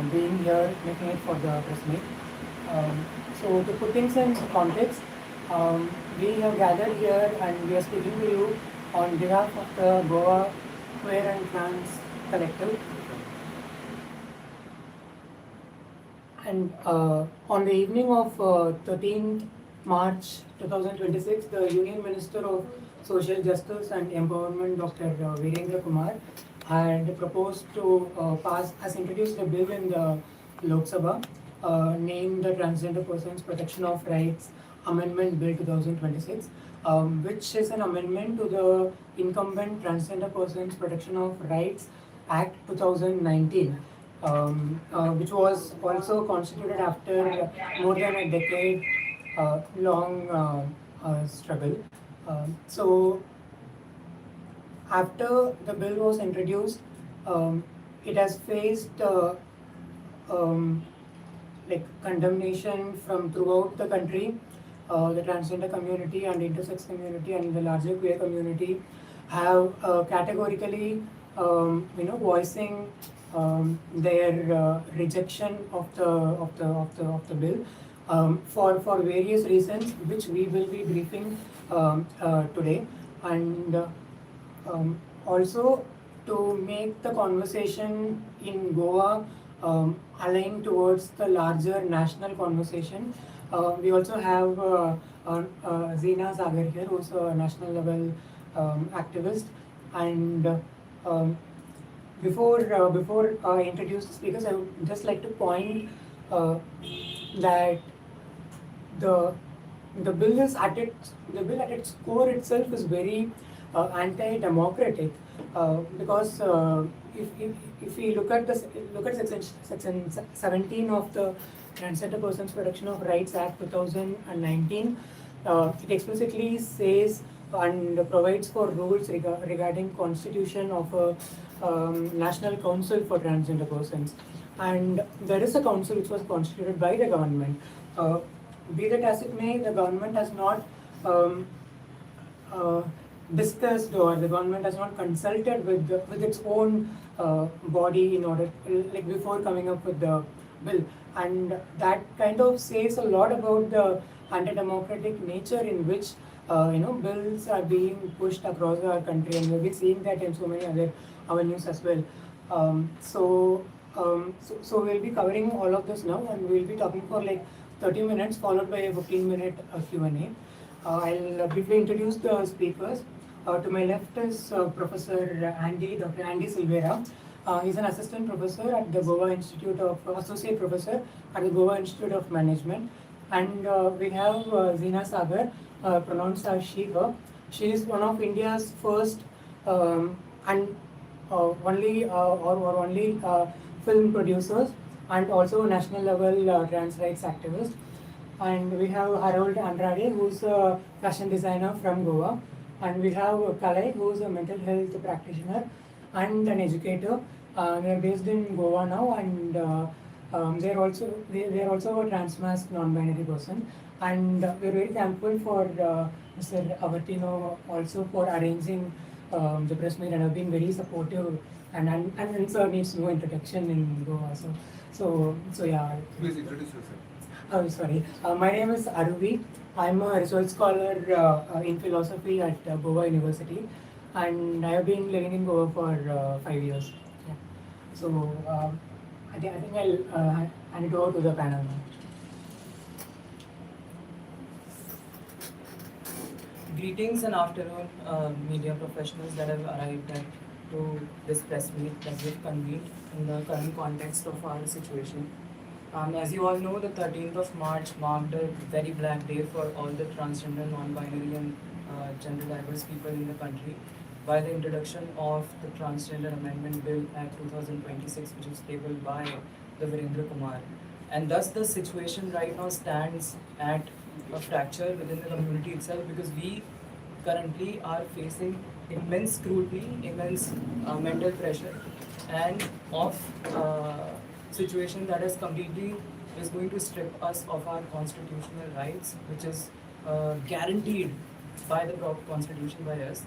being here, making it for the press meet. So to put things in context, we have gathered here and we are speaking to you on behalf of the GOA Queer and Trans Collective. And on the evening of 13th March 2026, the Union Minister of Social Justice and Empowerment, Dr. Virendra Kumar, had proposed to has introduced a bill in the Lok Sabha named the Transgender Persons Protection of Rights Amendment Bill 2026, which is an amendment to the incumbent Transgender Persons Protection of Rights Act 2019. Which was also constituted after more than a decade long struggle. So after the bill was introduced, it has faced like condemnation from throughout the country. The transgender community and intersex community and the larger queer community have categorically voicing their rejection of the bill for various reasons, which we will be briefing today, and also to make the conversation in Goa align towards the larger national conversation. We also have Zina Sagar here, who's a national level activist, and before I introduce the speakers, I would just like to point that the bill at its core itself is very anti-democratic, because if we look at section 17 of the Transgender Persons Protection of Rights Act 2019, it explicitly says and provides for rules regarding constitution of a National Council for Transgender Persons. And there is a council which was constituted by the government. Be that as it may, the government has not discussed, or the government has not consulted with its own body in order, like, before coming up with the bill. And that kind of says a lot about the anti-democratic nature in which bills are being pushed across our country, and we'll be seeing that in so many other avenues as well. So we'll be covering all of this now, and we'll be talking for like 30 minutes, followed by a 15-minute Q&A. I'll briefly introduce the speakers. To my left is Professor Dr. Andy Silvera. He's an assistant professor at the GOA Institute of, associate professor at the GOA Institute of Management. And we have Zina Sagar, pronounced as she, her. She is one of India's first and only film producers, and also national level trans rights activist. And we have Harold Andrade, who's a fashion designer from Goa. And we have Kalai, who's a mental health practitioner and an educator. They're based in Goa now, and they're also a transmask non-binary person. And we're very thankful for Mr. Avatino also for arranging the press meet, and have been very supportive. And sir needs no introduction in Goa. So yeah. Please introduce yourself. Oh, sorry. My name is Aruvi. I'm a research scholar in philosophy at Goa University, and I have been living in Goa for 5 years. Yeah. So I think I'll hand it over to the panel now. Greetings and afternoon, media professionals that have arrived to this press meet that we've convened in the current context of our situation. As you all know, the 13th of March marked a very black day for all the transgender, non-binary and gender diverse people in the country by the introduction of the Transgender Amendment Bill Act 2026, which was tabled by the Virendra Kumar. And thus the situation right now stands at a fracture within the community itself, because we currently are facing immense scrutiny, immense mental pressure, and of situation that is going to strip us of our constitutional rights, which is guaranteed by the constitution by us.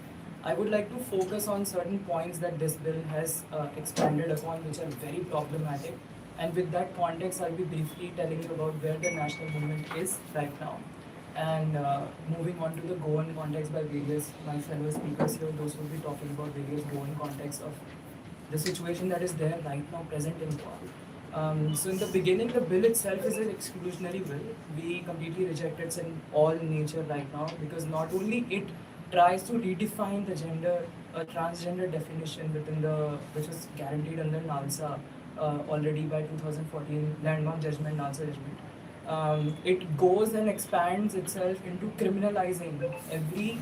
I would like to focus on certain points that this bill has expanded upon, which are very problematic, And with that context, I'll be briefly telling you about where the national movement is right now. And moving on to the GOAN context by various, my fellow speakers here, those will be talking about various GOAN contexts of the situation that is there right now present in Goa. So in the beginning, the bill itself is an exclusionary bill. We completely reject its in all nature right now because not only it tries to redefine the gender, transgender definition within the, which was guaranteed under NALSA already by 2014 landmark judgment, NALSA judgment. It goes and expands itself into criminalizing every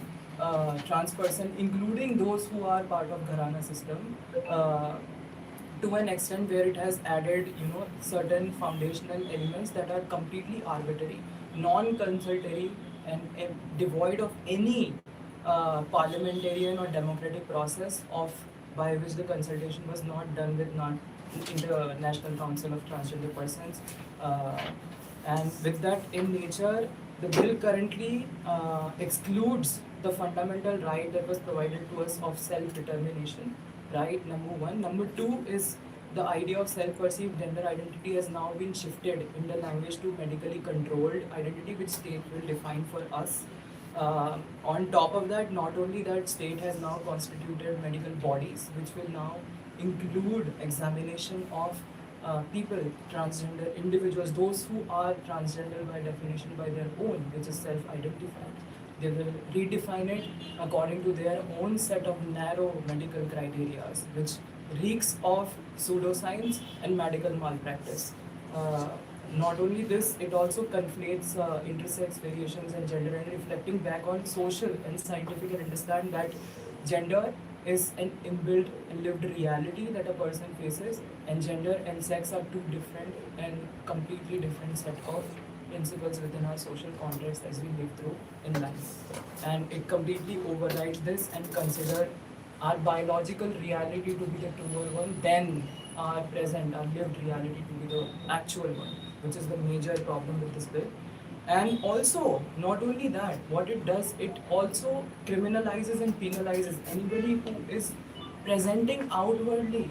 trans person, including those who are part of Gharana system, to an extent where it has added, certain foundational elements that are completely arbitrary, non-consultatory, and devoid of any parliamentarian or democratic process of by which the consultation was not done with not International Council of Transgender Persons. And with that in nature, the bill currently excludes the fundamental right that was provided to us of self-determination, right? Number one. Number two is the idea of self-perceived gender identity has now been shifted in the language to medically controlled identity, which state will define for us. On top of that, not only that, state has now constituted medical bodies, which will now include examination of people, transgender individuals, those who are transgender by definition by their own, which is self-identified. They will redefine it according to their own set of narrow medical criteria, which reeks of pseudoscience and medical malpractice. Not only this, it also conflates intersex variations and gender, and reflecting back on social and scientific understand that gender is an inbuilt and lived reality that a person faces, and gender and sex are two different and completely different set of principles within our social context as we live through in life. And it completely overrides this and consider our biological reality to be the truer one, then our present, our lived reality to be the actual one, which is the major problem with this bill. And also, not only that, what it does, it also criminalizes and penalizes anybody who is presenting outwardly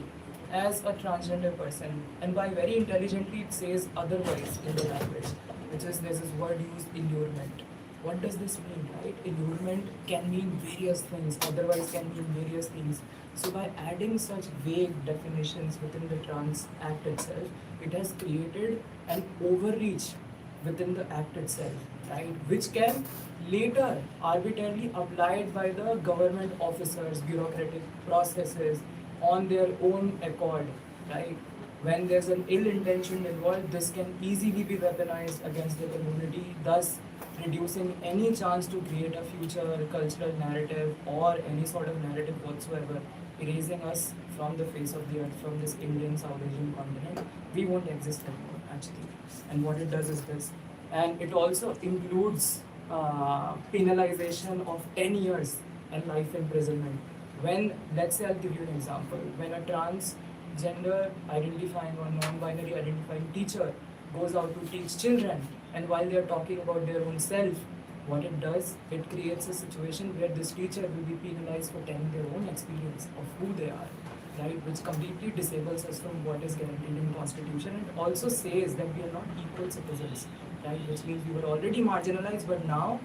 as a transgender person, and by very intelligently it says otherwise in the language, which is there's this word used, allurement. What does this mean, right? Allurement can mean various things, otherwise can mean various things. So by adding such vague definitions within the Trans Act itself, it has created an overreach within the act itself, right? Which can later arbitrarily applied by the government officers, bureaucratic processes on their own accord, right? When there's an ill intention involved, this can easily be weaponized against the community, thus reducing any chance to create a future cultural narrative or any sort of narrative whatsoever, erasing us from the face of the earth, from this Indian South Asian continent. We won't exist anymore, actually. And what it does is this. And it also includes penalization of 10 years and life imprisonment. When, let's say, I'll give you an example. When a transgender identifying or non-binary identifying teacher goes out to teach children, and while they are talking about their own self, what it does, it creates a situation where this teacher will be penalized for telling their own experience of who they are, right? Which completely disables us from what is guaranteed in Constitution. It also says that we are not equal citizens, right? Which means we were already marginalized, but now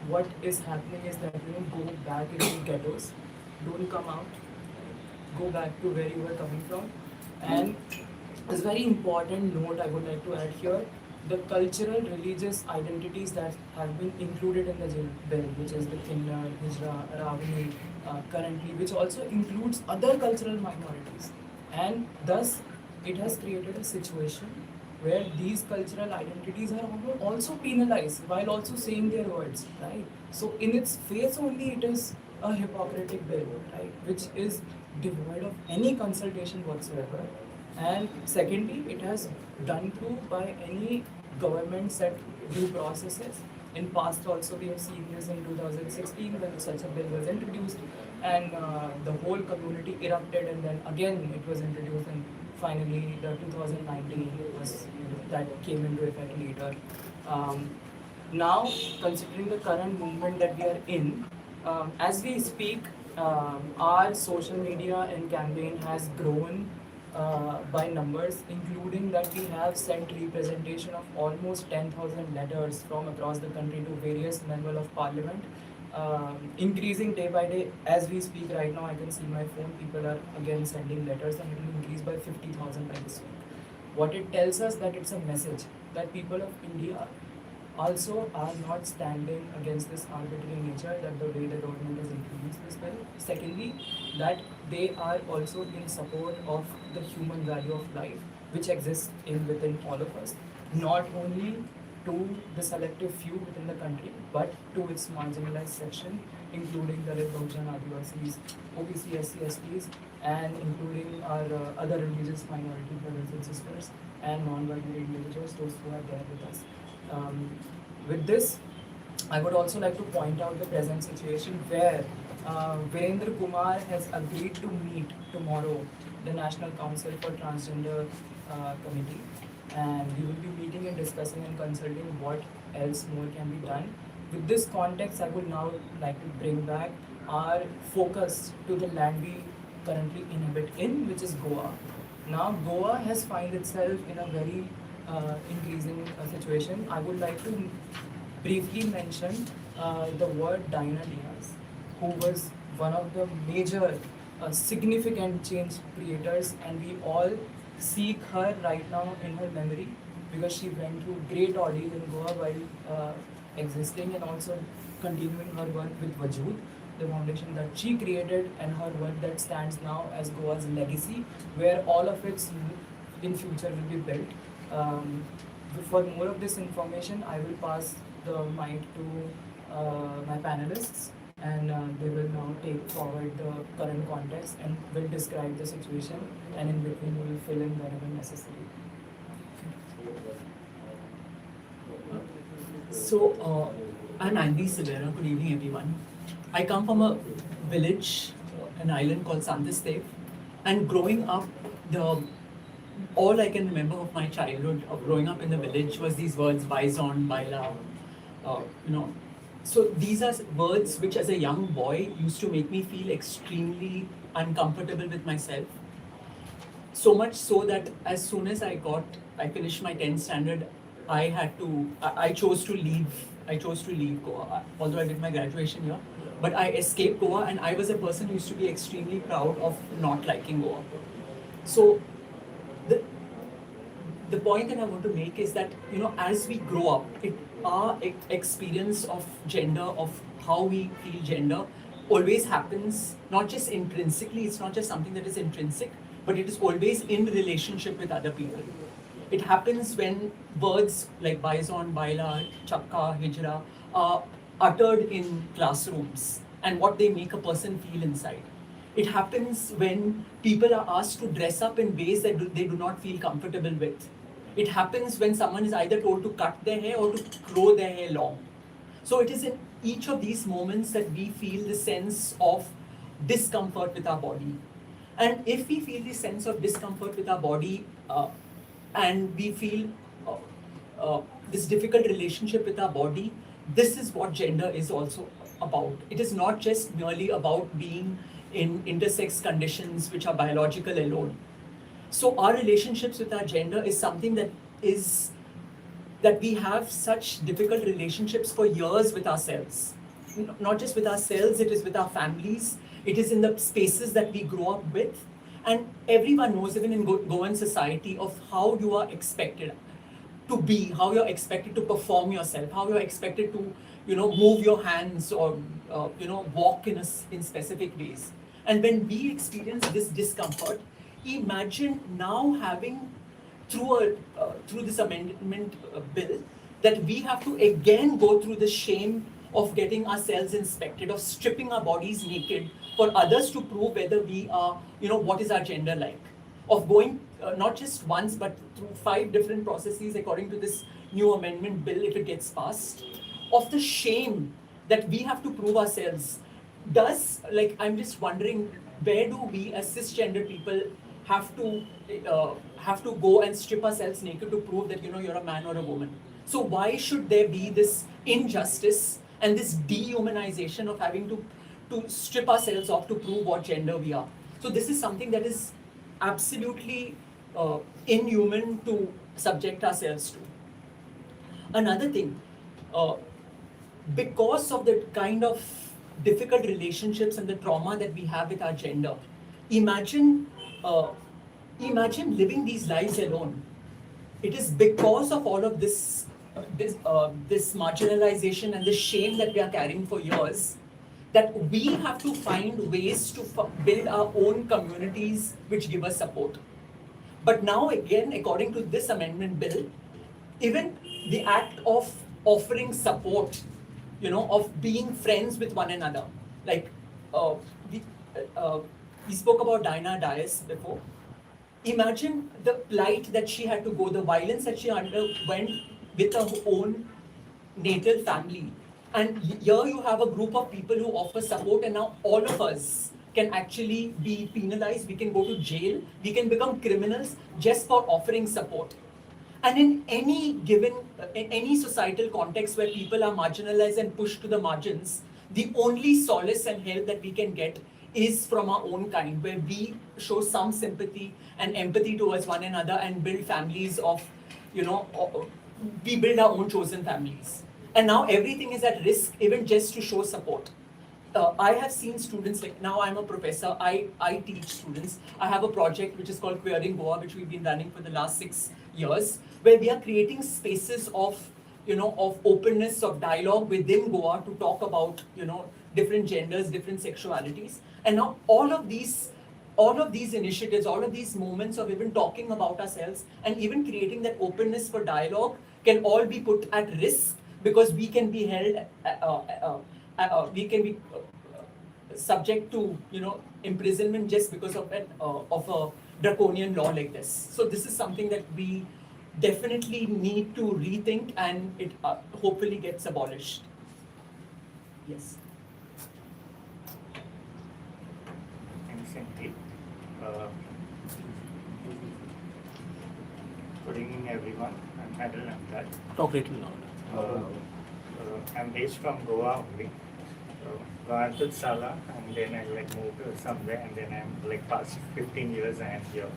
what is happening is that go back into ghettos, don't come out, go back to where you were coming from. And this very important note I would like to add here, the cultural religious identities that have been included in the bill, which is the Kinnar, Hijra, Ravani, currently, which also includes other cultural minorities. And thus, it has created a situation where these cultural identities are also penalized while also saying their words, right? So in its face only, it is a hypocritic bill, right? Which is devoid of any consultation whatsoever. And secondly, it has done through by any government set due processes. In past also we have seen this in 2016 when such a bill was introduced, and the whole community erupted, and then again it was introduced, and finally the 2019 was that came into effect later. Now, considering the current movement that we are in, as we speak, our social media and campaign has grown by numbers, including that we have sent representation of almost 10,000 letters from across the country to various members of parliament, increasing day by day. As we speak right now, I can see my phone, people are again sending letters, and it will increase by 50,000 by this week. What it tells us that it's a message that people of India also are not standing against this arbitrary nature that the way the government has introduced this bill. Secondly, that they are also in support of the human value of life, which exists in within all of us, not only to the selective few within the country, but to its marginalized section, including the Alertgoans, Adivasis, OBC, SC, STs, and including our other religious minority brothers and sisters and non-binary individuals, those who are there with us. With this, I would also like to point out the present situation where Virendra Kumar has agreed to meet tomorrow the National Council for Transgender Committee, and we will be meeting and discussing and consulting what else more can be done. With this context, I would now like to bring back our focus to the land we currently inhabit in, which is Goa. Now, Goa has found itself in a very increasing situation. I would like to briefly mention the word Diana Diaz, who was one of the major significant change creators, and we all seek her right now in her memory because she went through great ordeal in Goa while existing, and also continuing her work with Vajood, the foundation that she created, and her work that stands now as Goa's legacy, where all of its in future will be built. For more of this information, I will pass the mic to my panelists, and they will now take forward the current context and will describe the situation, and in between we will fill in wherever necessary. So, I'm Andy Silvera. Good evening, everyone. I come from a village, an island called Santistev, and growing up, all I can remember of my childhood of growing up in the village was these words, Bison, Baila, So these are words which as a young boy used to make me feel extremely uncomfortable with myself. So much so that as soon as I finished my 10th standard, I chose to leave Goa, although I did my graduation here. But I escaped Goa, and I was a person who used to be extremely proud of not liking Goa. So the point that I want to make is that, as we grow up, our experience of gender, of how we feel gender, always happens not just intrinsically, it's not just something that is intrinsic, but it is always in relationship with other people. It happens when words like Bison, Baila, Chakka, Hijra are uttered in classrooms and what they make a person feel inside. It happens when people are asked to dress up in ways that they do not feel comfortable with. It happens when someone is either told to cut their hair or to grow their hair long. So it is in each of these moments that we feel the sense of discomfort with our body. And if we feel the sense of discomfort with our body and we feel this difficult relationship with our body, this is what gender is also about. It is not just merely about being in intersex conditions which are biological alone. So our relationships with our gender is something that we have such difficult relationships for years with ourselves. Not just with ourselves, it is with our families, it is in the spaces that we grow up with. And everyone knows, even in Goan society, of how you are expected to be, how you're expected to perform yourself, how you're expected to, move your hands or, walk in specific ways. And when we experience this discomfort, imagine now having, through this amendment bill, that we have to again go through the shame of getting ourselves inspected, of stripping our bodies naked for others to prove whether we are, what is our gender like, of going not just once but through 5 different processes according to this new amendment bill if it gets passed, of the shame that we have to prove ourselves. I'm just wondering, where do we as cisgender people have to go and strip ourselves naked to prove that you're a man or a woman? So why should there be this injustice and this dehumanization of having to strip ourselves off to prove what gender we are? So this is something that is absolutely inhuman to subject ourselves to. Another thing, uh, because of the kind of difficult relationships and the trauma that we have with our gender, imagine, uh, imagine living these lives alone. It is because of all of this, this marginalization and the shame that we are carrying for years, that we have to find ways to build our own communities which give us support. But now again, according to this amendment bill, even the act of offering support, of being friends with one another, like uh, we, uh, we spoke about Diana Dias before. Imagine the plight that she had to go, the violence that she underwent with her own natal family. And here you have a group of people who offer support, and now all of us can actually be penalized. We can go to jail. We can become criminals just for offering support. And in any given, in any societal context where people are marginalized and pushed to the margins, the only solace and help that we can get is from our own kind, where we show some sympathy and empathy towards one another and build families of, we build our own chosen families. And now everything is at risk, even just to show support. I have seen students, like now I'm a professor, I teach students. I have a project which is called Queering GOA, which we've been running for the last 6 years, where we are creating spaces of, of openness, of dialogue within Goa to talk about, different genders, different sexualities. And now all of these initiatives, all of these moments of even talking about ourselves and even creating that openness for dialogue can all be put at risk, because we can be held, we can be subject to, imprisonment just because of a draconian law like this. So this is something that we definitely need to rethink, and it hopefully gets abolished. Yes. Thanks, Sandeep. Good evening, everyone. I'm Adil Amdad. Talk little louder. I'm based from Goa only. Gone to Sala, and then I moved somewhere, and then I'm past 15 years I am here.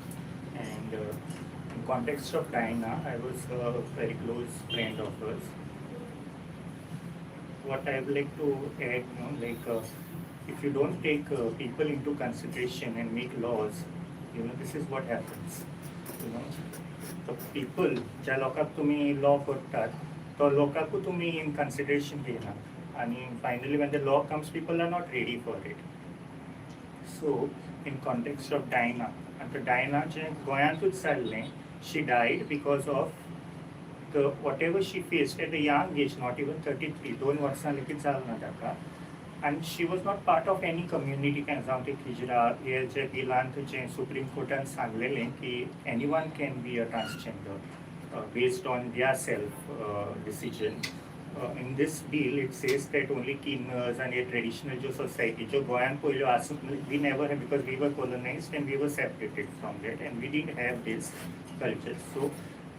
And in context of Diana, I was a very close friend of hers. What I would like to add, if you don't take people into consideration and make laws, this is what happens. The people, ज्या लोकांक तुम्ही law करतात, तो लोकांकू तुम्ही in consideration घेना. And finally, when the law comes, people are not ready for it. So, in context of Diana, after Diana, she died because of whatever she faced at a young age, not even 33, and she was not part of any community. Supreme Court and anyone can be a transgender based on their self decision. In this bill, it says that only Kinners and a traditional society, we never have, because we were colonized and we were separated from that, and we didn't have this culture. So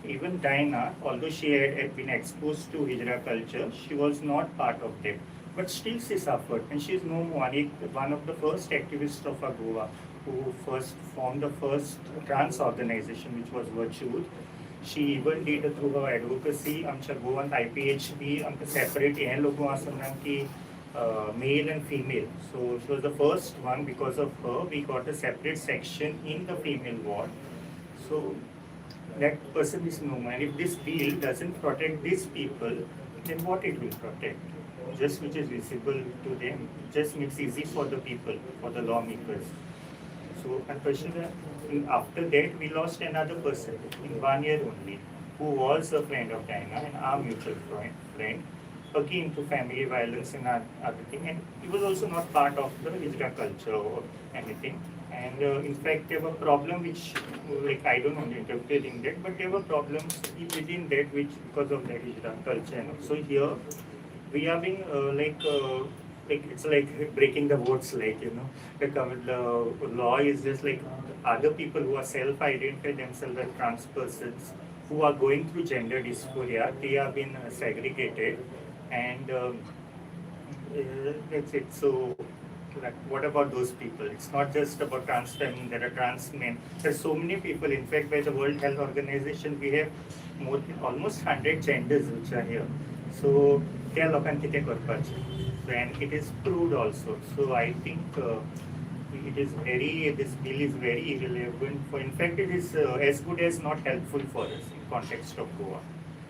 even Diana, although she had been exposed to Hijra culture, she was not part of them. But still she suffered, and she is no more one of the first activists of Goa who first formed the first trans organization, which was Virtue. She even did through her advocacy, Goan IPHB, separate male and female. So she was the first one. Because of her, we got a separate section in the female ward. So that person is no man. If this bill doesn't protect these people, then what it will protect? Just which is visible to them, just makes easy for the people, for the lawmakers. So, and after that, we lost another person in 1 year only, who was a friend of Diana and our mutual friend, again to family violence and other thing. And he was also not part of the Hijra culture or anything. And in fact, there were problems which, I don't want to interpret in that, but there were problems within that which because of that Hijra culture. So here, we are being it's like breaking the votes, the law is just like other people who are self-identify themselves as trans persons who are going through gender dysphoria, they have been segregated, and that's it. So Like, what about those people? It's not just about trans women, there are trans men. There's so many people. In fact, by the World Health Organization, we have more than almost 100 genders which are here. So, त्या लोकांनी कितें करपाचें? So, and it is proved also. So, I think it is this bill is very irrelevant. In fact, it is as good as not helpful for us in context of Goa.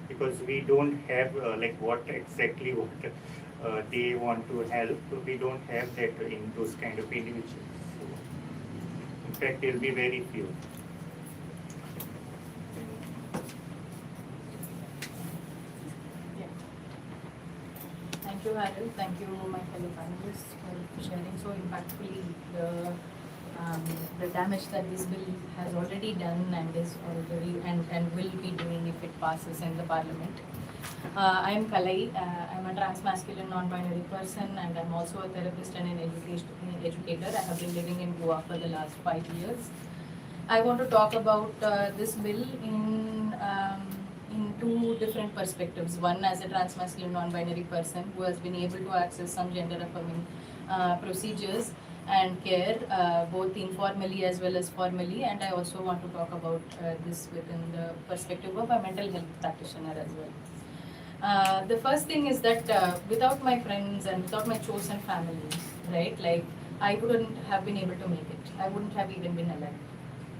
Because we don't have like what exactly what they want to help. We don't have that in those kind of individuals. So, in fact, there will be very few. Thank you, Harold. Thank you, my fellow panelists, for sharing so impactfully the damage that this bill has already done and is already and will be doing if it passes in the parliament. I am Kalai. I'm a trans-masculine non-binary person, and I'm also a therapist and an educator. I have been living in Goa for the last 5 years. I want to talk about this bill in two different perspectives. One, as a trans-masculine non-binary person who has been able to access some gender-affirming procedures and care, both informally as well as formally. And I also want to talk about this within the perspective of a mental health practitioner as well. The first thing is that without my friends and without my chosen family, right, like I wouldn't have been able to make it. I wouldn't have even been alive,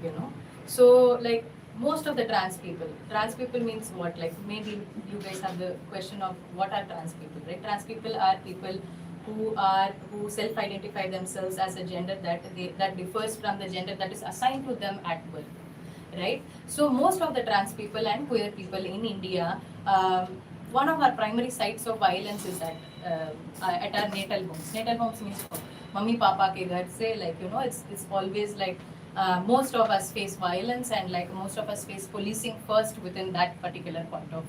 you know. So like most of the trans people means what? Like maybe you guys have the question of what are trans people, right? Trans people are people who self-identify themselves as a gender that differs from the gender that is assigned to them at birth, right? So most of the trans people and queer people in India, one of our primary sites of violence is at our natal homes. Natal homes means mummy papa ke ghar se, like, you know, it's always like most of us face violence, and like most of us face policing first within that particular point of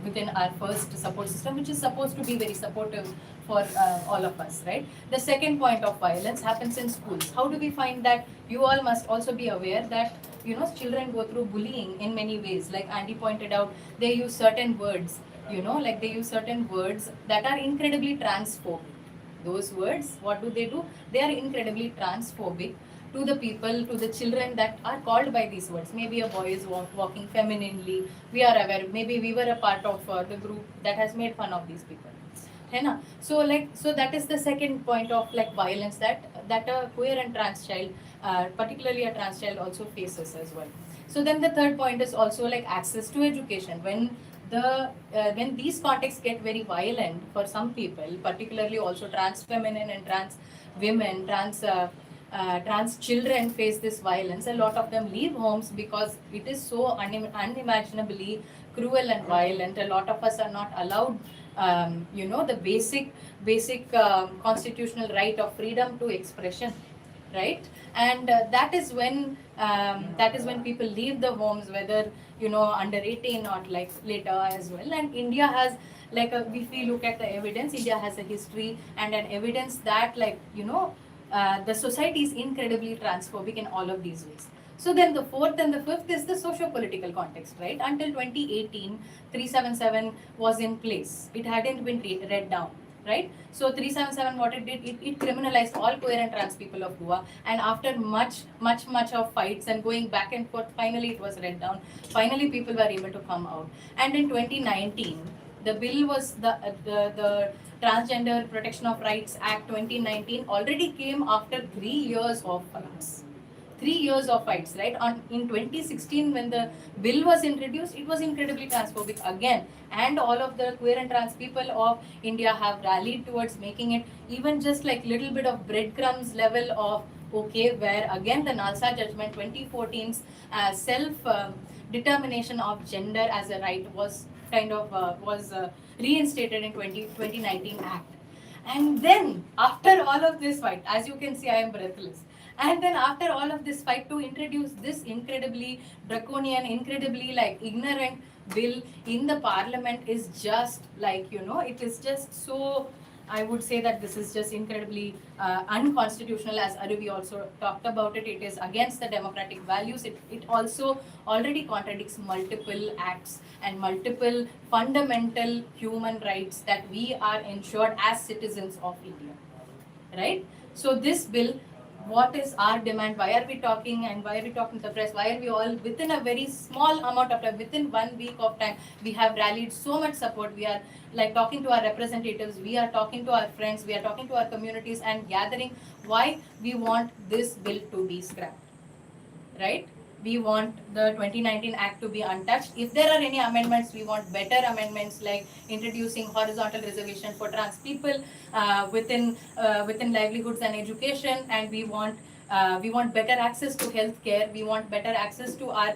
within our first support system, which is supposed to be very supportive for all of us, right? The second point of violence happens in schools. How do we find that? You all must also be aware that, you know, children go through bullying in many ways. Like Andy pointed out, they use certain words, you know, like they use certain words that are incredibly transphobic. Those words, what do? They are incredibly transphobic to the people, to the children that are called by these words. Maybe a boy is walking femininely. We are aware. Maybe we were a part of the group that has made fun of these people. So that is the second point of like violence that a queer and trans child, particularly a trans child, also faces as well. So then the third point is also like access to education. When these contexts get very violent for some people, particularly also trans feminine and trans women, trans children face this violence. A lot of them leave homes because it is so unimaginably cruel and violent. A lot of us are not allowed, you know, the basic constitutional right of freedom to expression, right? And that is when people leave the homes, whether, you know, under 18 or like later as well. And India has like if we look at the evidence, India has a history and an evidence that, like, you know, the society is incredibly transphobic in all of these ways. So then the fourth and the fifth is the socio-political context, right? Until 2018, 377 was in place. It hadn't been read down, right? So 377, what it did, it criminalized all queer and trans people of Goa. And after much of fights and going back and forth, finally it was read down. Finally, people were able to come out. And in 2019, the bill was the Transgender Protection of Rights Act 2019 already came after 3 years of fights. 3 years of fights, right? In 2016, when the bill was introduced, it was incredibly transphobic again. And all of the queer and trans people of India have rallied towards making it even just like little bit of breadcrumbs level of okay, where again the NALSA judgment 2014's self-determination of gender as a right was kind of reinstated in 2019 Act. And then after all of this fight, as you can see, I am breathless. And then after all of this fight to introduce this incredibly draconian, incredibly like ignorant bill in the parliament is just like, you know, it is just so, I would say that this is just incredibly unconstitutional. As Aruvi also talked about it, it is against the democratic values. It also already contradicts multiple acts and multiple fundamental human rights that we are ensured as citizens of India. right? So this bill, what is our demand? Why are we talking, and why are we talking to the press? Why are we all within a very small amount of time, within 1 week of time, we have rallied so much support. We are like talking to our representatives, we are talking to our friends, we are talking to our communities and gathering why we want this bill to be scrapped, right? We want the 2019 Act to be untouched. If there are any amendments, we want better amendments like introducing horizontal reservation for trans people within livelihoods and education, and we want better access to health care. We want better access to our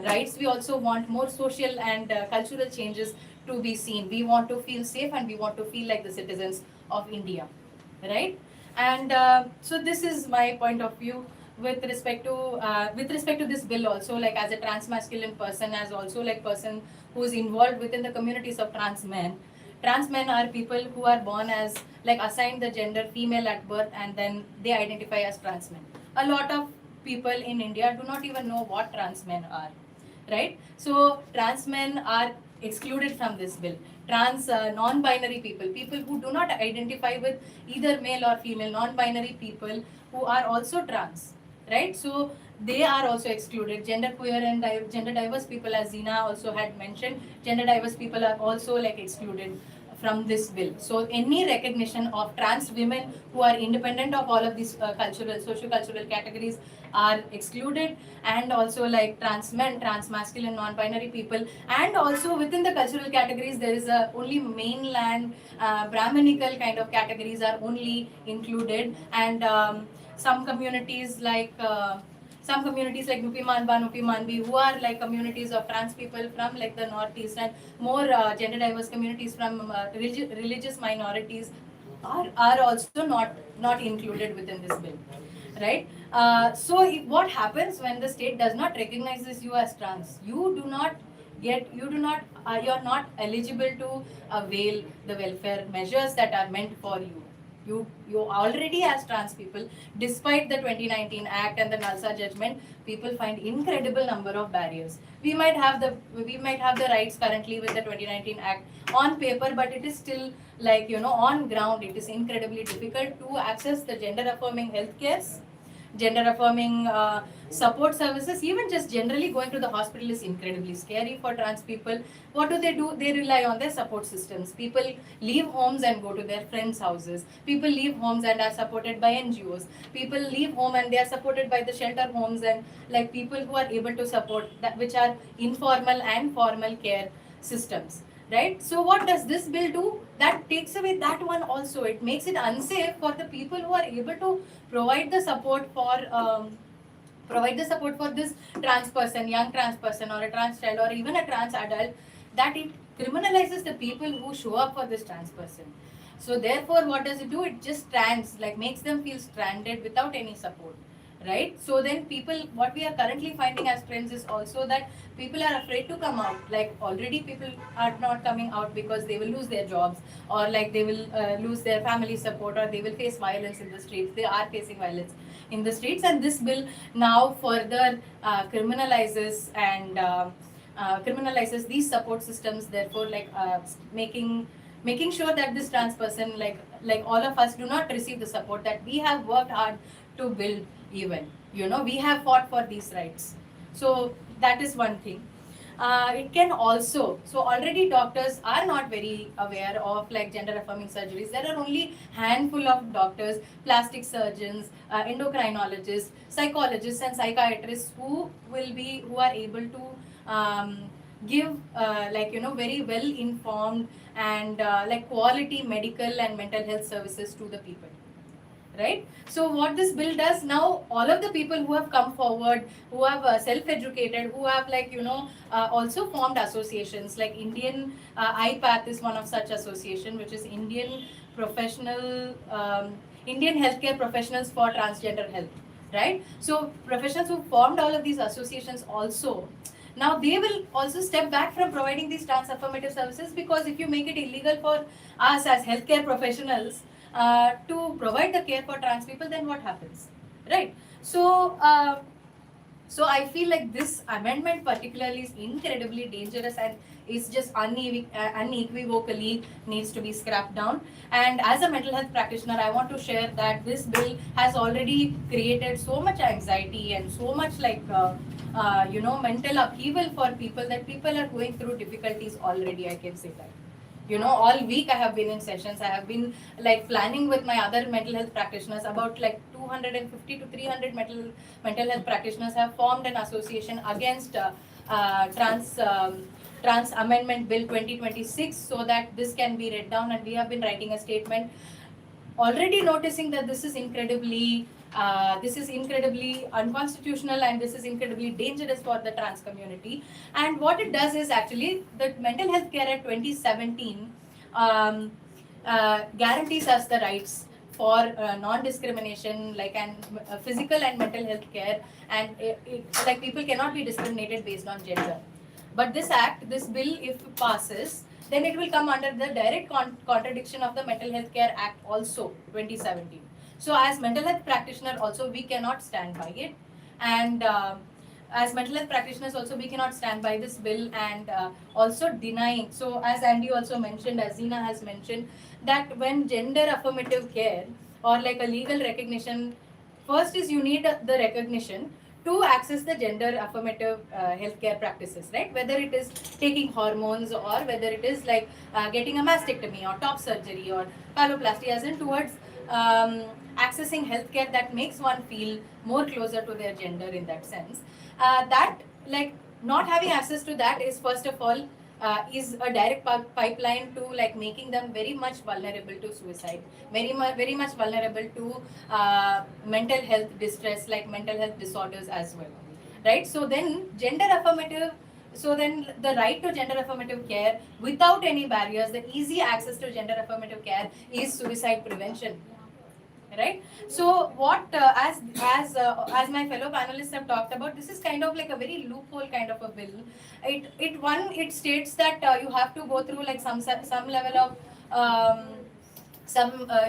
rights. We also want more social and cultural changes to be seen. We want to feel safe and we want to feel like the citizens of India, right? And so this is my point of view with respect to this bill. Also, like as a trans masculine person, as also like person who is involved within the communities of trans men. Trans men are people who are born as like assigned the gender female at birth, and then they identify as trans men. A lot of people in India do not even know what trans men are, right? So trans men are excluded from this bill. Trans non-binary people, people who do not identify with either male or female, non-binary people who are also trans, right? So they are also excluded. Gender queer and gender diverse people, as Zina also had mentioned, gender diverse people are also like excluded from this bill. So any recognition of trans women who are independent of all of these cultural, socio-cultural categories are excluded, and also like trans men, trans masculine, non-binary people, and also within the cultural categories there is a only mainland Brahminical kind of categories are only included, and some communities like Nupi Manba, Nupi Manbi, who are like communities of trans people from like the northeast, and more gender diverse communities from religious minorities are also not included within this bill, right? So what happens when the state does not recognize you as trans? You're not eligible to avail the welfare measures that are meant for you. You already, as trans people, despite the 2019 Act and the Nalsa judgment, people find incredible number of barriers. We might have the rights currently with the 2019 Act on paper, but it is still like on ground it is incredibly difficult to access the gender affirming health cares, gender affirming support services. Even just generally going to the hospital is incredibly scary for trans people. What do? They rely on their support systems. People leave homes and go to their friends' houses. People leave homes and are supported by NGOs. People leave home and they are supported by the shelter homes and like people who are able to support that, which are informal and formal care systems, right? So what does this bill do? That takes away that one also. It makes it unsafe for the people who are able to provide the support for this trans person, young trans person, or a trans child, or even a trans adult. That it criminalizes the people who show up for this trans person. So therefore, what does it do? It just makes them feel stranded without any support, right? So then what we are currently finding as trends is also that people are afraid to come out. Like already people are not coming out because they will lose their jobs, or like they will lose their family support, or they will face violence in the streets. They are facing violence in the streets, and this bill now further criminalizes these support systems. Therefore, making sure that this trans person, like all of us, do not receive the support that we have worked hard to build. Even we have fought for these rights. So that is one thing. It can also, so already doctors are not very aware of like gender affirming surgeries. There are only handful of doctors, plastic surgeons, endocrinologists, psychologists and psychiatrists who are able to give very well informed and like quality medical and mental health services to the people, right? So what this bill does now, all of the people who have come forward, who have self-educated, who have also formed associations, like IPATH is one of such association, which is Indian Healthcare Professionals for Transgender Health, right? So professionals who formed all of these associations also, now they will also step back from providing these trans affirmative services, because if you make it illegal for us as healthcare professionals to provide the care for trans people, then what happens, right? So So I feel like this amendment particularly is incredibly dangerous and is just unequivocally needs to be scrapped down. And as a mental health practitioner, I want to share that this bill has already created so much anxiety and so much mental upheaval for people, that people are going through difficulties already, I can say that. All week I have been in sessions. I have been like planning with my other mental health practitioners. About like 250 to 300 mental health practitioners have formed an association against trans amendment bill 2026, so that this can be read down, and we have been writing a statement already noticing that this is incredibly unconstitutional, and this is incredibly dangerous for the trans community. And what it does is actually the Mental Health Care Act 2017 guarantees us the rights for non-discrimination, like and physical and mental health care, and like people cannot be discriminated based on gender. But this bill, if it passes, then it will come under the direct contradiction of the Mental Health Care Act also 2017. So as mental health practitioner also we cannot stand by it, and as mental health practitioners also we cannot stand by this bill, and also denying. So as Andy also mentioned, as Zina has mentioned, that when gender affirmative care or like a legal recognition, first is you need the recognition to access the gender affirmative healthcare practices, right? Whether it is taking hormones, or whether it is like getting a mastectomy or top surgery or phalloplasty, as in towards accessing healthcare that makes one feel more closer to their gender in that sense. That like not having access to that is first of all is a direct pipeline to like making them very much vulnerable to suicide, very much vulnerable to mental health distress, like mental health disorders as well, right? So then the right to gender affirmative care without any barriers, the easy access to gender affirmative care is suicide prevention, right? So what as my fellow panelists have talked about, this is kind of like a very loophole kind of a bill. It states that you have to go through like some level of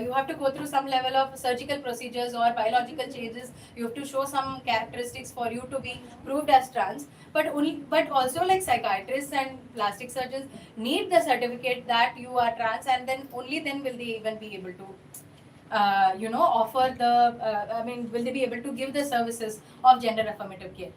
you have to go through some level of surgical procedures or biological changes. You have to show some characteristics for you to be proved as trans. But also like psychiatrists and plastic surgeons need the certificate that you are trans, and then only then will they even be able to offer will they be able to give the services of gender affirmative care,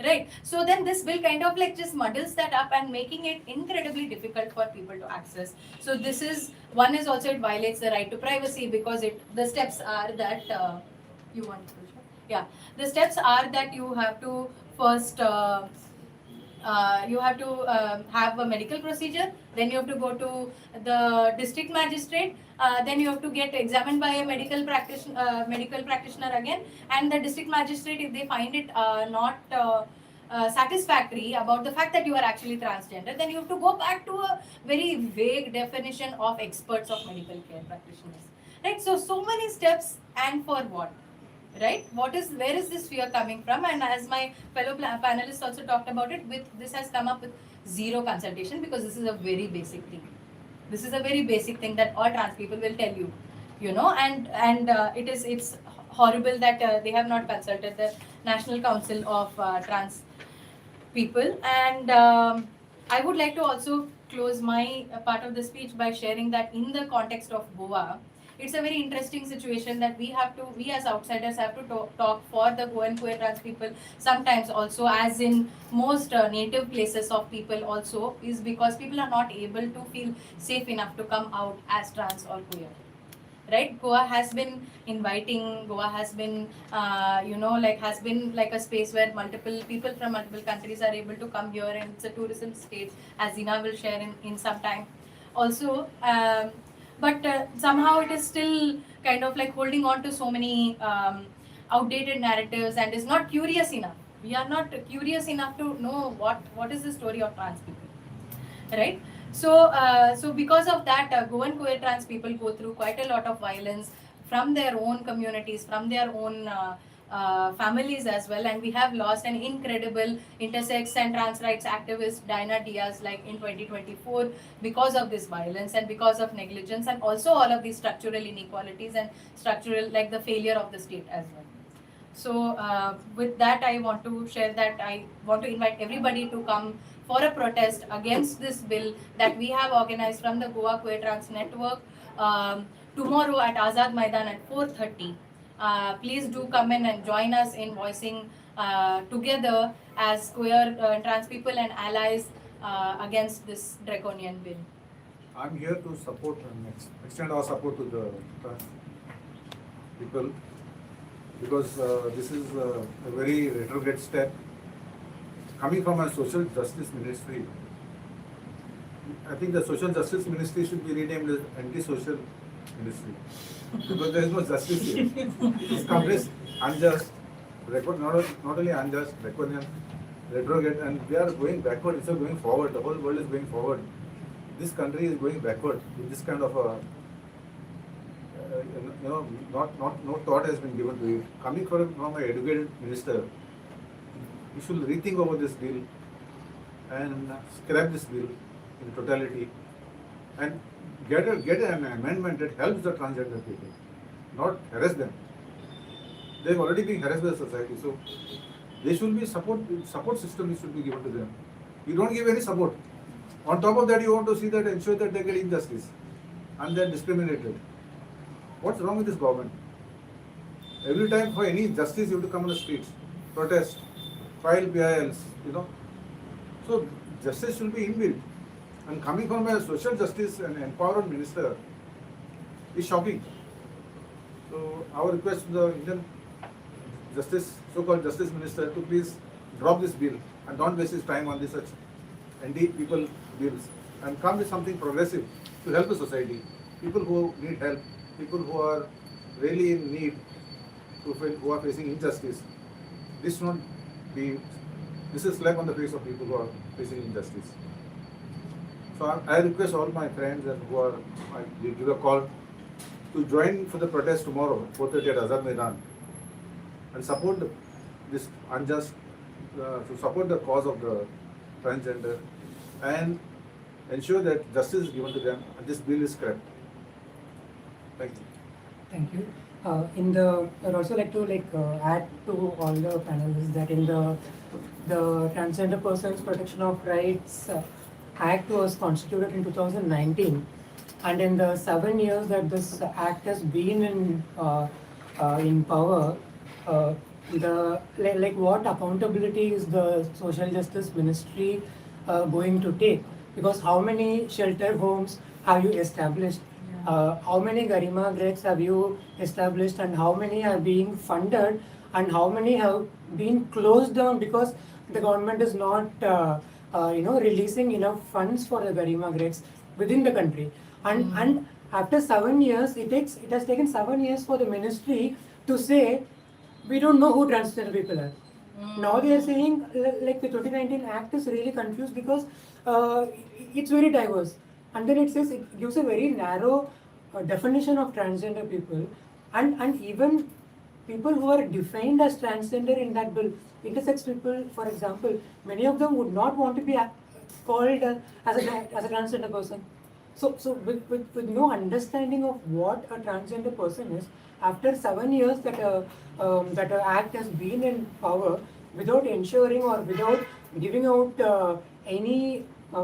right? So then this bill kind of like just muddles that up and making it incredibly difficult for people to access. So this is one, is also it violates the right to privacy, because the steps are that you want to yeah the steps are that you have to first you have to have a medical procedure, then you have to go to the district magistrate, then you have to get examined by a medical practitioner again, and the district magistrate, if they find it not satisfactory about the fact that you are actually transgender, then you have to go back to a very vague definition of experts of medical care practitioners, right? So many steps, and for what? Right? Where is this fear coming from? And as my fellow panelists also talked about it, this has come up with zero consultation, because this is a very basic thing. This is a very basic thing that all trans people will tell you, and it's horrible that they have not consulted the National Council of Trans People. And I would like to also close my part of the speech by sharing that in the context of Goa, it's a very interesting situation that we as outsiders have to talk for the Goan queer trans people sometimes also, as in most native places of people also, is because people are not able to feel safe enough to come out as trans or queer. Right? Goa has been inviting, Goa has been, has been like a space where multiple people from multiple countries are able to come here, and it's a tourism state, as Zina will share in some time. Also, but somehow it is still kind of like holding on to so many outdated narratives, and is not curious enough. We are not curious enough to know what is the story of trans people, right? So because of that, Goan queer trans people go through quite a lot of violence from their own communities, from their own families as well, and we have lost an incredible intersex and trans rights activist, Diana Diaz, like in 2024, because of this violence and because of negligence, and also all of these structural inequalities and structural, like the failure of the state as well. So with that, I want to share that I want to invite everybody to come for a protest against this bill that we have organized from the Goa Queer Trans Network tomorrow at Azad Maidan at 4:30. Please do come in and join us in voicing together as queer trans people and allies against this draconian bill. I'm here to support and extend our support to the trans people because this is a very retrograde step coming from a social justice ministry. I think the social justice ministry should be renamed as anti-social ministry because there is no justice here. It is completely unjust, not only unjust, draconian, retrograde, and we are going backward instead of going forward. The whole world is going forward. This country is going backward with this kind of a, no thought has been given to it. Coming from an educated minister, you should rethink over this bill and scrap this bill in totality and get an amendment that helps the transgender people, not harass them. They've already been harassed by the society, so they should be support system should be given to them. You don't give any support. On top of that, you want to see that ensure that they get injustice and they're discriminated. What's wrong with this government? Every time for any justice, you have to come on the streets, protest, file BILs, So justice should be inbuilt. And coming from a social justice and empowered minister is shocking. So our request to the Indian so-called justice minister to please drop this bill and don't waste his time on this such anti-people bills and come with something progressive to help the society. People who need help, people who are really in need, who are facing injustice. This is a slap on the face of people who are facing injustice. So I request all my friends and I give a call to join for the protest tomorrow, 4:30 at Azad Maidan, and support this unjust, to support the cause of the transgender and ensure that justice is given to them and this bill is scrapped. Thank you. Thank you. I'd also like to add to all the panelists that in the Transgender Persons Protection of Rights Act was constituted in 2019, and in the 7 years that this act has been in power, what accountability is the Social Justice Ministry going to take? Because how many shelter homes have you established? How many Garima grades have you established, and how many are being funded, and how many have been closed down because the government is not releasing enough funds for the Garima grades within the country? And after 7 years, it has taken 7 years for the ministry to say we don't know who transgender people are. Now they are saying the 2019 Act is really confused because it's very diverse. And then it says it gives a very narrow definition of transgender people, and even people who are defined as transgender in that bill, intersex people, for example, many of them would not want to be called as a transgender person. So with no understanding of what a transgender person is, after 7 years that a act has been in power, without ensuring or without giving out any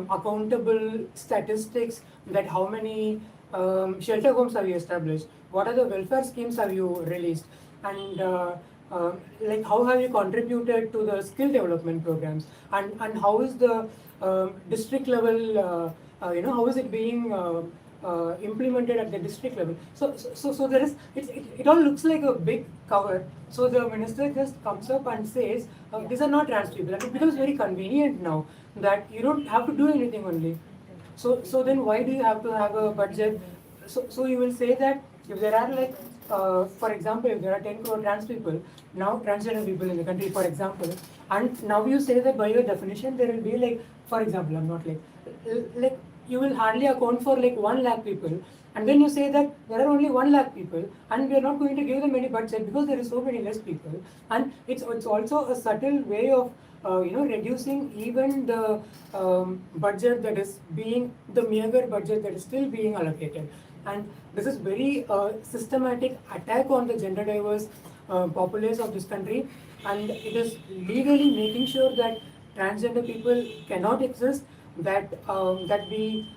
accountable statistics that how many shelter homes have you established, what are the welfare schemes have you released, and how have you contributed to the skill development programs, and how is the district level, how is it being implemented at the district level? So there is it all looks like a big cover. So the minister just comes up and says these are not trans people, and it becomes very convenient now that you don't have to do anything only. So then why do you have to have a budget? So you will say that if there are for example, if there are 10 crore trans people, now transgender people in the country, for example, and now you say that by your definition there will be for example, I'm not you will hardly account for 1 lakh people, and then you say that there are only 1 lakh people and we are not going to give them any budget because there is so many less people, and it's also a subtle way of reducing even the budget that is being, the meager budget that is still being allocated. And this is very systematic attack on the gender diverse populace of this country, and it is legally making sure that transgender people cannot exist, that we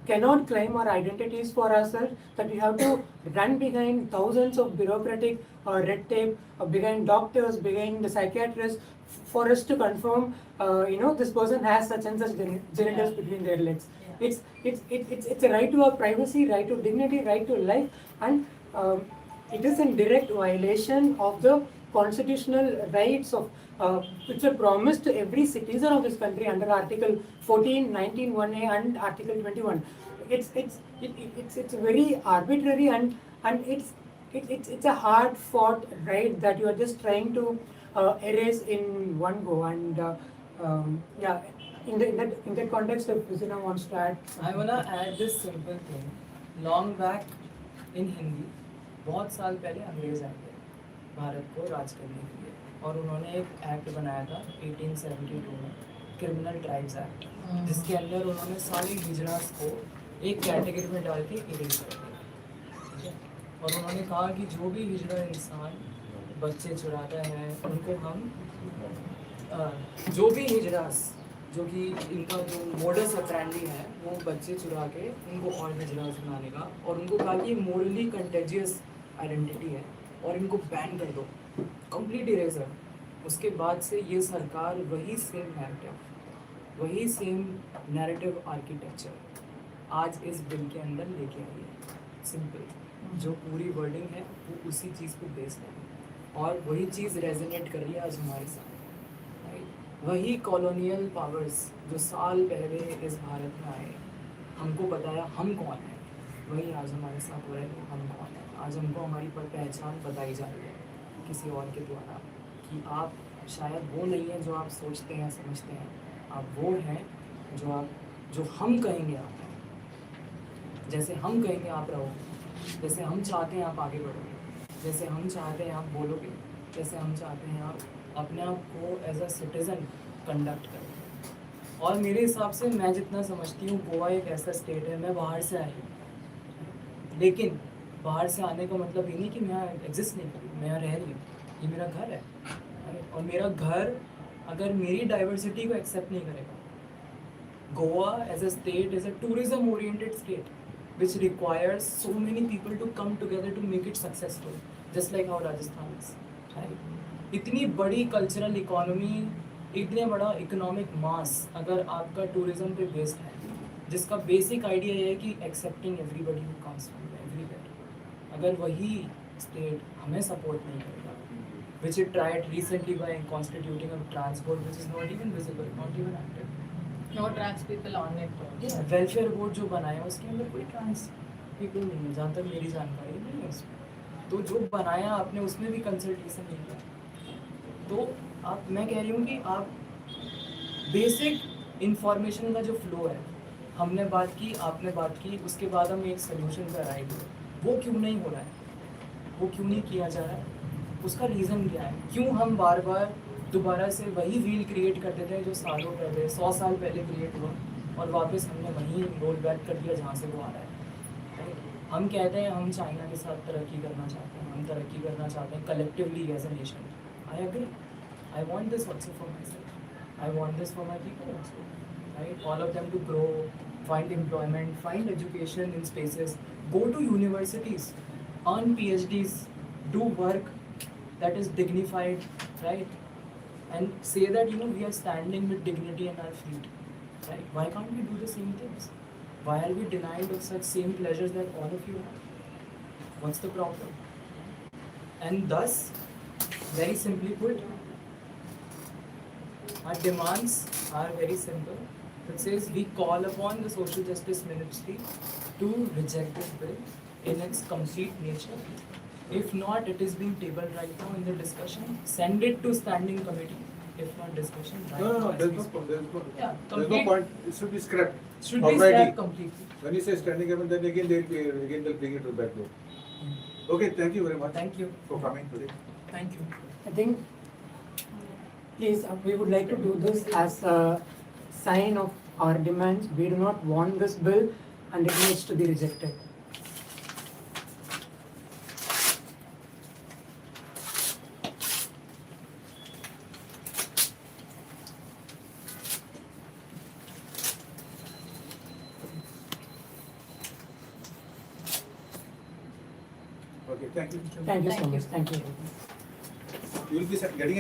cannot claim our identities for ourselves, that we have to run behind thousands of bureaucratic red tape, behind doctors, behind the psychiatrists, for us to confirm, this person has such and such genitals between their legs. Yeah. It's a right to our privacy, right to dignity, right to life, and it is in direct violation of the constitutional rights of which are promised to every citizen of this country under Article 14, 19, 1A and Article 21. It's very arbitrary, and it's a hard fought right that you are just trying to erase in one go. And yeah, in that context, if Vizina wants to add I something. wanna add this simple thing. Long back in Hindi, बहुत साल पहले अंग्रेज आए थे भारत को राज करने के लिए, और उन्होंने एक एक्ट बनाया था 1872 में, क्रिमिनल ट्राइब्स एक्ट, जिसके अंदर उन्होंने सारी हिजड़ास को एक कैटेगरी में डाल के इरेज कर दिया, ठीक है? और उन्होंने कहा कि जो भी हिजड़ा इंसान बच्चे चुराता है उनको हम जो भी हिजड़ास जो कि इनका जो मोडस ऑपरेंडी है वो बच्चे चुरा के उनको और हिजड़ास बनाने का, और उनको कहा कि मोरली कंटेजियस आइडेंटिटी है और इनको बैन कर दो, कंप्लीट इरेजर। उसके बाद से ये सरकार वही सेम नैरेटिव आर्किटेक्चर आज इस बिल के अंदर लेके आई है। सिंपल जो पूरी वर्डिंग है वो उसी चीज़ पे बेस्ड है, और वही चीज़ रेजोनेट कर रही है आज हमारे साथ। वही कॉलोनियल पावर्स जो साल पहले इस भारत में आए, हमको बताया हम कौन हैं, वही आज हमारे साथ हो रहा है। हम कौन हैं आज, हमको हमारी पहचान बताई जा रही है किसी और के द्वारा, कि आप शायद वो नहीं हैं जो आप सोचते हैं समझते हैं, आप वो हैं जो हम कहेंगे आप हैं। जैसे हम कहेंगे आप रहोगे, जैसे हम चाहते हैं आप आगे बढ़ोगे, जैसे हम चाहते हैं आप बोलोगे, जैसे हम चाहते हैं आप अपने आप को एज अ सिटीज़न कंडक्ट करें। और मेरे हिसाब से मैं जितना समझती हूँ, गोवा एक ऐसा स्टेट है, मैं बाहर से आई हूँ, लेकिन बाहर से आने का मतलब ये नहीं कि मैं एग्जिस्ट नहीं करूँ, मैं यहाँ रह रही हूँ, ये मेरा घर है। और मेरा घर अगर मेरी डाइवर्सिटी को एक्सेप्ट नहीं करेगा, Goa as a state is a tourism oriented state which requires so many people to come together to make it successful, just like how Rajasthan is, right? इतनी बड़ी कल्चरल इकोनॉमी, इतने बड़ा इकोनॉमिक मास अगर आपका tourism पे based है, जिसका basic idea ये है कि accepting everybody who comes from everywhere, अगर वही स्टेट हमें सपोर्ट नहीं करेगा, which it tried recently by constituting a trans board which is not even visible, not even active. No trans people on it. Welfare board जो बनाया उसके अंदर कोई ट्रांस पीपल नहीं है, जहाँ तक मेरी जानकारी नहीं है उसमें। तो जो बनाया आपने उसमें भी कंसल्टेशन नहीं किया। तो मैं कह रही हूँ कि आप बेसिक इंफॉर्मेशन का जो फ्लो है, हमने बात की, आपने बात की, उसके बाद हम एक सोल्यूशन पर आए, वो क्यों नहीं हो रहा है, वो क्यों नहीं किया जा रहा है, उसका रीज़न क्या है? क्यों हम बार बार दोबारा से वही व्हील क्रिएट करते थे जो सालों पहले 100 साल पहले क्रिएट हुआ, और वापस हमने वहीं रोल बैक कर दिया जहाँ से वो आ रहा है। हम कहते हैं हम चाइना के साथ तरक्की करना चाहते हैं, हम तरक्की करना चाहते हैं collectively as a nation. I agree, I want this also for myself, I want this for my people also, right? All of them to grow, find employment, find education in spaces, go to universities, earn PhDs, do work that is dignified, right? And say that, we are standing with dignity in our feet, right? Why can't we do the same things? Why are we denied of such same pleasures that all of you have? What's the problem? And thus, very simply put, our demands are very simple. It says we call upon the Social Justice Ministry to reject this bill in its complete nature. If not, it is being tabled right now in the discussion. Send it to standing committee. If not discussion, right No, now as there's we no, speak. there's no, Yeah, there's no complete- point. It should be scrapped. Should be Alrighty. scrapped completely. When you say standing up, then again they'll bring it to the back door. Okay, thank you very much Thank you. for coming today. Thank you. I think, please, we would like to do this as a sign of our demands. We do not want this bill, and it needs to be rejected. Thank you. Thank you so Thank you. much. Thank you. You will be getting